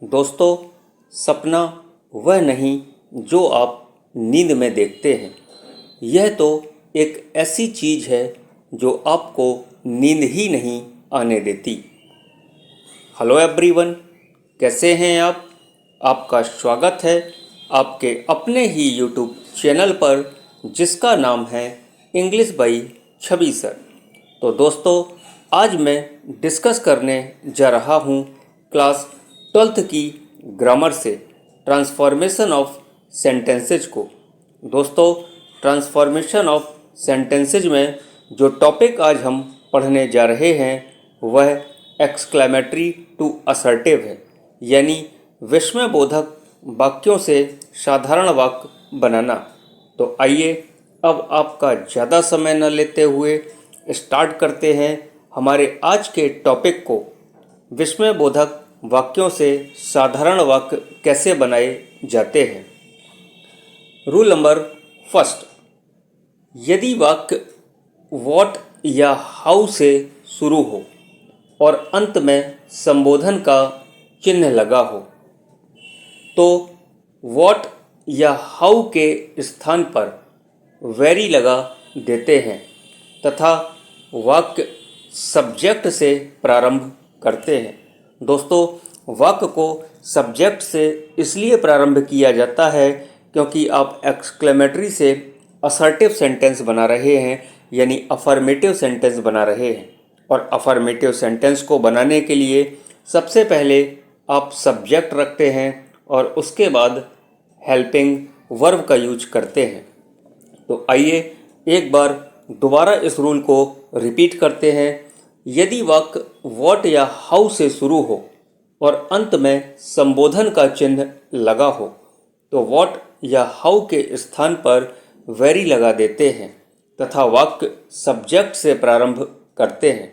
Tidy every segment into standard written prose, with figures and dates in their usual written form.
दोस्तों, सपना वह नहीं जो आप नींद में देखते हैं। यह तो एक ऐसी चीज़ है जो आपको नींद ही नहीं आने देती। हेलो एवरीवन, कैसे हैं आप? आपका स्वागत है आपके अपने ही यूट्यूब चैनल पर जिसका नाम है इंग्लिश बाई छवि सर। तो दोस्तों, आज मैं डिस्कस करने जा रहा हूँ क्लास 12th की ग्रामर से ट्रांसफॉर्मेशन ऑफ सेंटेंसेज को। दोस्तों, ट्रांसफॉर्मेशन ऑफ सेंटेंसेज में जो टॉपिक आज हम पढ़ने जा रहे हैं वह एक्सक्लेमेटरी टू असर्टिव है, यानी विस्मयबोधक वाक्यों से साधारण वाक्य बनाना। तो आइए अब आपका ज़्यादा समय न लेते हुए स्टार्ट करते हैं हमारे आज के टॉपिक को। विस्मयबोधक वाक्यों से साधारण वाक्य कैसे बनाए जाते हैं। रूल नंबर फर्स्ट, यदि वाक्य व्हाट या हाउ से शुरू हो और अंत में संबोधन का चिन्ह लगा हो तो व्हाट या हाउ के स्थान पर वेरी लगा देते हैं तथा वाक्य सब्जेक्ट से प्रारंभ करते हैं। दोस्तों, वाक्य को सब्जेक्ट से इसलिए प्रारंभ किया जाता है क्योंकि आप एक्सक्लेमेटरी से असर्टिव सेंटेंस बना रहे हैं, यानी अफर्मेटिव सेंटेंस बना रहे हैं। और अफर्मेटिव सेंटेंस को बनाने के लिए सबसे पहले आप सब्जेक्ट रखते हैं और उसके बाद हेल्पिंग वर्ब का यूज करते हैं। तो आइए एक बार दोबारा इस रूल को रिपीट करते हैं। यदि वाक्य व्हाट या हाउ से शुरू हो और अंत में संबोधन का चिन्ह लगा हो तो व्हाट या हाउ के स्थान पर वेरी लगा देते हैं तथा वाक्य सब्जेक्ट से प्रारंभ करते हैं।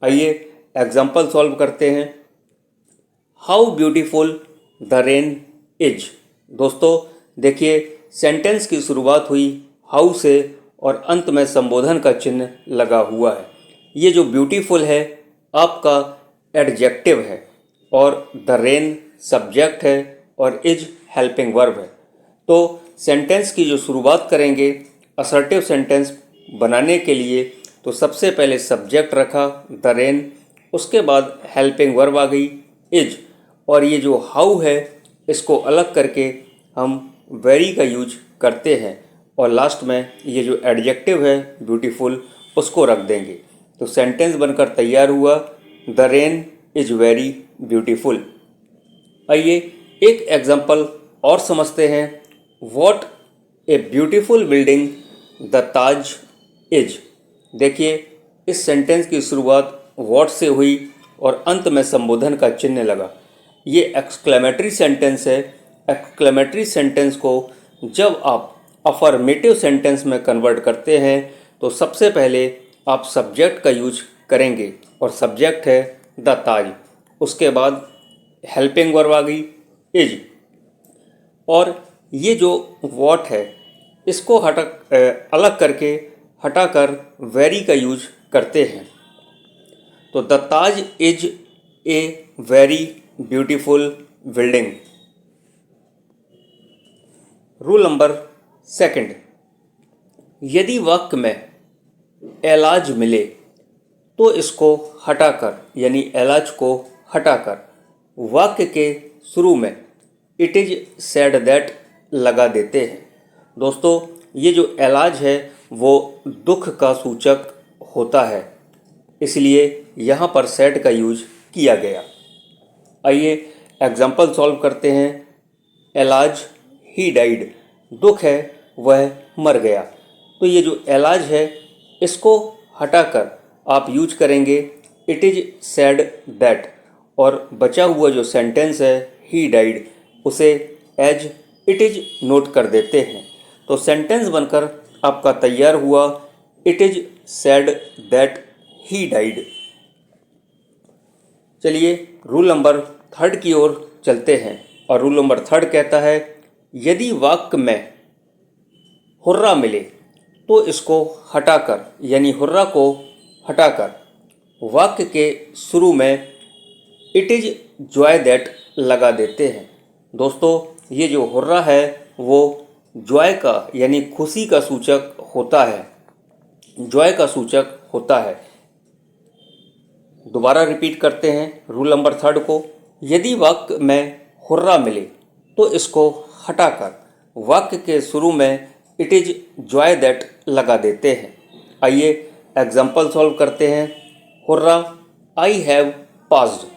आइए एग्जाम्पल सॉल्व करते हैं। How beautiful the rain is. दोस्तों देखिए, सेंटेंस की शुरुआत हुई हाउ से और अंत में संबोधन का चिन्ह लगा हुआ है। ये जो ब्यूटीफुल है आपका एडजेक्टिव है और द रेन सब्जेक्ट है और इज हेल्पिंग वर्ब है। तो सेंटेंस की जो शुरुआत करेंगे असर्टिव सेंटेंस बनाने के लिए तो सबसे पहले सब्जेक्ट रखा द रेन, उसके बाद हेल्पिंग वर्ब आ गई इज, और ये जो हाउ है इसको अलग करके हम वेरी का यूज करते हैं और लास्ट में ये जो एडजेक्टिव है ब्यूटीफुल उसको रख देंगे। तो सेंटेंस बनकर तैयार हुआ, the rain is very beautiful. आइए एक एग्जाम्पल और समझते हैं। What a beautiful building the Taj is. देखिए, इस सेंटेंस की शुरुआत व्हाट से हुई और अंत में संबोधन का चिन्ह लगा। ये एक्सक्लेमेटरी सेंटेंस है। एक्सक्लेमेटरी सेंटेंस को जब आप अफर्मेटिव सेंटेंस में कन्वर्ट करते हैं तो सबसे पहले आप सब्जेक्ट का यूज करेंगे और सब्जेक्ट है द ताज, उसके बाद हेल्पिंग वर्ब आ गई इज, और ये जो व्हाट है इसको अलग करके हटाकर वेरी का यूज करते हैं। तो the Taj is a very beautiful building. Rule number second, यदि वाक्य में एलाज मिले तो इसको हटाकर, यानी एलाज को हटाकर वाक्य के शुरू में इट इज सेड दैट लगा देते हैं। दोस्तों, ये जो एलाज है वो दुख का सूचक होता है, इसलिए यहाँ पर सेड का यूज किया गया। आइए एग्जाम्पल सॉल्व करते हैं। एलाज ही डाइड, दुख है वह मर गया। तो ये जो एलाज है इसको हटाकर आप यूज करेंगे इट इज सेड दैट, और बचा हुआ जो सेंटेंस है ही डाइड उसे एज इट इज नोट कर देते हैं। तो सेंटेंस बनकर आपका तैयार हुआ, it is said that he died. चलिए रूल नंबर थर्ड की ओर चलते हैं और रूल नंबर थर्ड कहता है यदि वाक्य में हुर्रा मिले तो इसको हटाकर, यानी हुर्रा को हटाकर वाक्य के शुरू में इट इज जॉय दैट लगा देते हैं। दोस्तों, ये जो हुर्रा है वो जॉय का यानी खुशी का सूचक होता है, जॉय का सूचक होता है। दोबारा रिपीट करते हैं रूल नंबर 3 को। यदि वाक्य में हुर्रा मिले तो इसको हटाकर वाक्य के शुरू में इट इज जॉय दैट लगा देते हैं। आइए एग्जाम्पल सॉल्व करते हैं। हुर्रा, आई हैव पास्ड,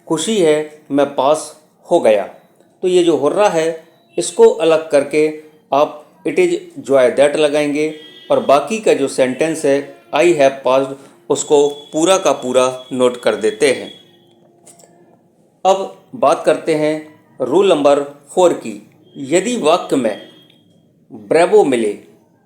खुशी है मैं पास हो गया। तो ये जो हुर्रा है इसको अलग करके आप इट इज जॉय दैट लगाएंगे और बाकी का जो सेंटेंस है आई हैव पास्ड उसको पूरा का पूरा नोट कर देते हैं। अब बात करते हैं रूल नंबर 4 की। यदि वाक्य में ब्रेवो मिले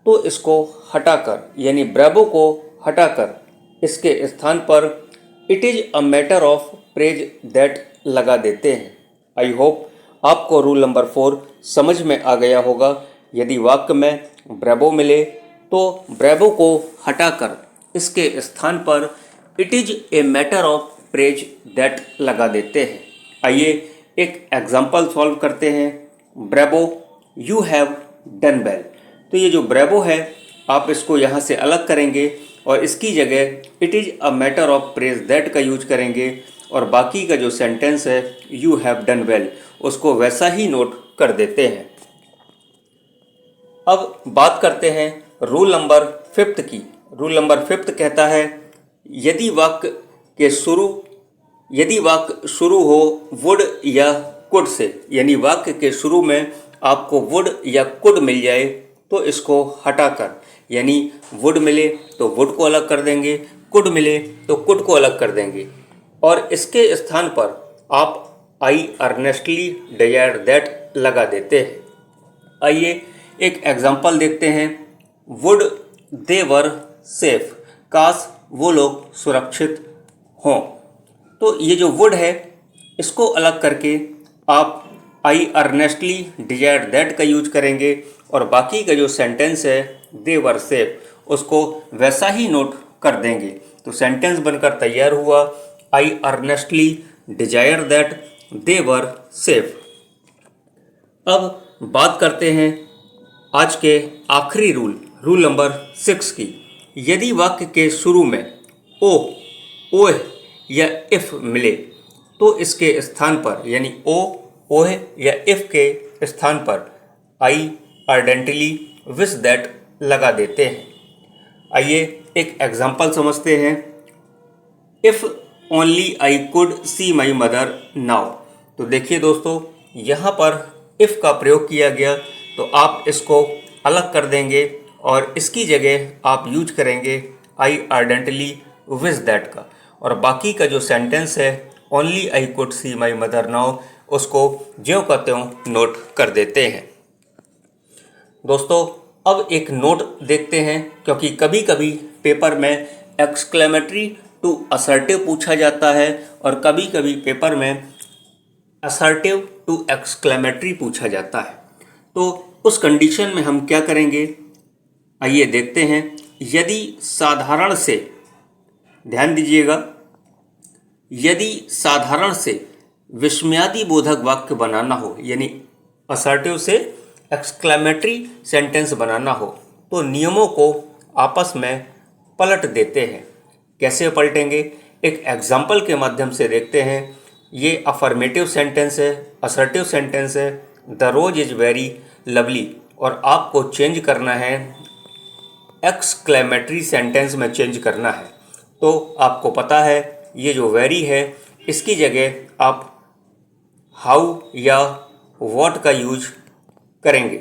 तो इसको हटाकर यानी ब्रेवो को हटाकर इसके स्थान पर it is a matter of praise that लगा देते हैं। आई होप आपको रूल नंबर 4 समझ में आ गया होगा। यदि वाक्य में ब्रेवो मिले तो ब्रेवो को हटाकर इसके स्थान पर it is a matter of praise that लगा देते हैं। आइए एक एग्जाम्पल सॉल्व करते हैं। Bravo, you have done well. तो ये जो ब्रेवो है आप इसको यहाँ से अलग करेंगे और इसकी जगह it is a matter of praise that का यूज करेंगे और बाकी का जो सेंटेंस है यू हैव डन वेल उसको वैसा ही नोट कर देते हैं। अब बात करते हैं रूल नंबर 5 की। रूल नंबर 5 कहता है यदि वाक्य शुरू हो वुड या कुड से, यानी वाक्य के शुरू में आपको वुड या कुड मिल जाए तो इसको हटाकर, यानी वुड मिले तो वुड को अलग कर देंगे, कुड मिले तो कुड को अलग कर देंगे और इसके स्थान पर आप आई अर्नेस्टली डिजायर दैट लगा देते हैं। आइए एक एग्जाम्पल देखते हैं। वुड दे वर सेफ, काश वो लोग सुरक्षित हों। तो ये जो वुड है इसको अलग करके आप आई अर्नेस्टली डिजायर दैट का यूज करेंगे और बाकी का जो सेंटेंस है दे वर सेफ उसको वैसा ही नोट कर देंगे। तो सेंटेंस बनकर तैयार हुआ, I earnestly desire that they were safe. अब बात करते हैं आज के आखिरी रूल नंबर 6 की। यदि वाक्य के शुरू में ओह या इफ मिले तो इसके स्थान पर, यानी ओह या इफ के स्थान पर आई अर्डेंटली विश दैट लगा देते हैं। आइए एक एग्जाम्पल समझते हैं। If only I could see my mother now. तो देखिए दोस्तों, यहाँ पर इफ़ का प्रयोग किया गया तो आप इसको अलग कर देंगे और इसकी जगह आप यूज करेंगे आई अर्डेंटली विश दैट का और बाकी का जो सेंटेंस है only I could see my mother now उसको ज्यों का त्यों नोट कर देते हैं। दोस्तों, अब एक नोट देखते हैं क्योंकि कभी कभी पेपर में एक्सक्लेमेटरी टू असर्टिव पूछा जाता है और कभी कभी पेपर में असर्टिव टू एक्सक्लेमेटरी पूछा जाता है। तो उस कंडीशन में हम क्या करेंगे, आइए देखते हैं। यदि साधारण से, ध्यान दीजिएगा, यदि साधारण से विस्मयादि बोधक वाक्य बनाना हो, यानी असर्टिव से एक्सक्लेमेटरी सेंटेंस बनाना हो तो नियमों को आपस में पलट देते हैं। कैसे पलटेंगे, एक एग्जाम्पल के माध्यम से देखते हैं। ये अफर्मेटिव सेंटेंस है, असर्टिव सेंटेंस है, the rose is very lovely और आपको चेंज करना है, एक्सक्लेमेटरी सेंटेंस में चेंज करना है। तो आपको पता है ये जो वेरी है इसकी जगह आप हाउ या व्हाट का यूज करेंगे।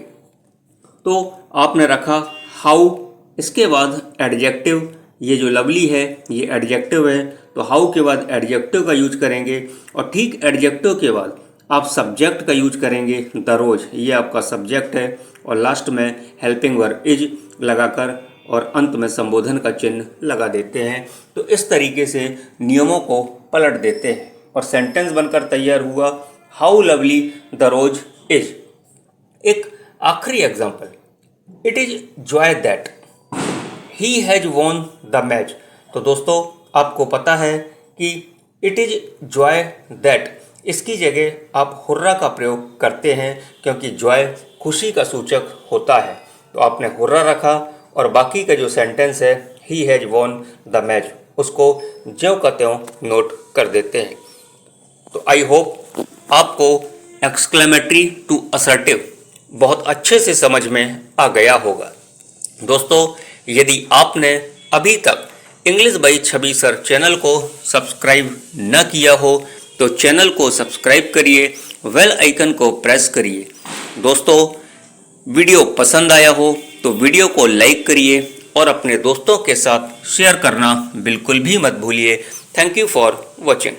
तो आपने रखा हाउ, इसके बाद एडजेक्टिव, ये जो लवली है ये एडजेक्टिव है तो हाउ के बाद एडजेक्टिव का यूज करेंगे और ठीक एडजेक्टिव के बाद आप सब्जेक्ट का यूज करेंगे, द रोज, ये आपका सब्जेक्ट है और लास्ट में हेल्पिंग वर्ब इज लगाकर और अंत में संबोधन का चिन्ह लगा देते हैं। तो इस तरीके से नियमों को पलट देते हैं और सेंटेंस बनकर तैयार हुआ, how lovely the rose is. एक आखिरी example, it is joy that he has won the match. तो दोस्तों, आपको पता है कि इट इज जॉय दैट इसकी जगह आप हुर्रा का प्रयोग करते हैं क्योंकि जॉय खुशी का सूचक होता है। तो आपने हुर्रा रखा और बाकी का जो सेंटेंस है ही हैज वॉन द मैच, उसको ज्यों का त्यों नोट कर देते हैं। तो आई होप आपको एक्सक्लेमेटरी टू असर्टिव बहुत अच्छे से समझ में आ गया होगा। दोस्तों, यदि आपने अभी तक English by Chhavi sir channel को सब्सक्राइब न किया हो तो चैनल को सब्सक्राइब करिए, बेल आइकन को प्रेस करिए। दोस्तों, वीडियो पसंद आया हो तो वीडियो को लाइक करिए और अपने दोस्तों के साथ शेयर करना बिल्कुल भी मत भूलिए। Thank you for watching.